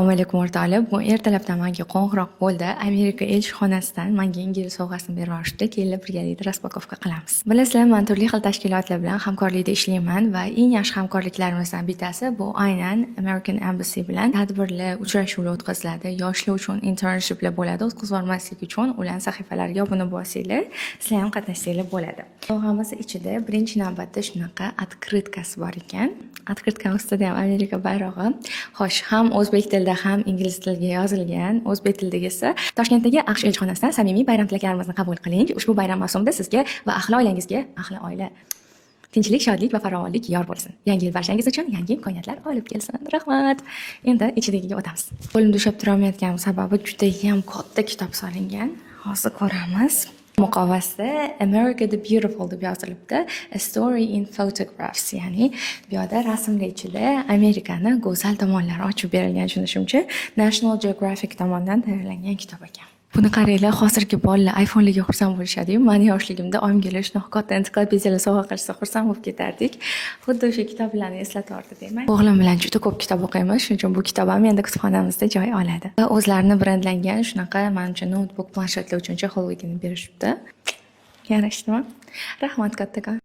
Assalomu alaykum o'rtoqlar. Bugun ertalabdan menga qo'ng'iroq bo'ldi. Amerika elchixonasidan menga ingliz sovg'asini berib yuborishdi. Kelib birgalikda raspakovka qilamiz. Bilasizlar, men turli xil tashkilotlar bilan hamkorlikda ishlayman va eng yaxshi hamkorliklarimizdan bittasi bu aynan American Embassy bilan tadbirlar, uchrashuvlar o'tkaziladi. Yoshlar uchun internshiplar bo'ladi. O'tkazib olmaslik uchun ularning sahifalariga obuna bo'lsanglar, sizlar ham qatnashsanglar bo'ladi. Sovg'amiz ichida birinchi navbatda shunaqa открыткасы bor ekan. Открытка ustida ham Amerika bayrog'i. Xo'sh, ham o'zbek tilida ham ingliz tiliga yozilgan. O'zbek tilidagi esa Toshkentdagi AQSh elchixonasidan samimiy bayram tilaklarimizni qabul qiling. Ushbu bayram mavsumida sizga va ahli oilangizga, ahli oila tinchlik, shodlik va farovonlik yor bo'lsin. Yangi yil barchangiz uchun yangi imkoniyatlar olib kelsin. Rahmat. Endi ichidagiga o'tamiz. Qo'limda ushlab turolmayotganim sababi juda ham katta kitob solingan. Hozir ko'ramiz. Muqovasida America the Beautiful deb yozilibdi. A story in photographs, ya'ni bu yerda rasmlar ichida Amerikani go'zal tomonlari ochib berilgan tushunishimcha National Geographic tomonidan tayyorlangan kitob ekan. Buni qaranglar, hozirgi bolalar iPhone'larga xursand bo'lishadi-yu. Meni yoshligimda oyimga shunaqa katta ensiklopediyalar sovg'a qilsa xursand bo'lib ketardik. Xuddi o'sha kitoblarni eslatardi deyman. O'g'lim bilan juda ko'p kitob o'qiymiz, shuning uchun bu kitob ham endi kutubxonamizda joy oladi. Va o'zlarini brendlangan shunaqa menimcha notebook planshetlar uchun chexolligini berishibdi. Yarashdimi? Rahmat kattakon.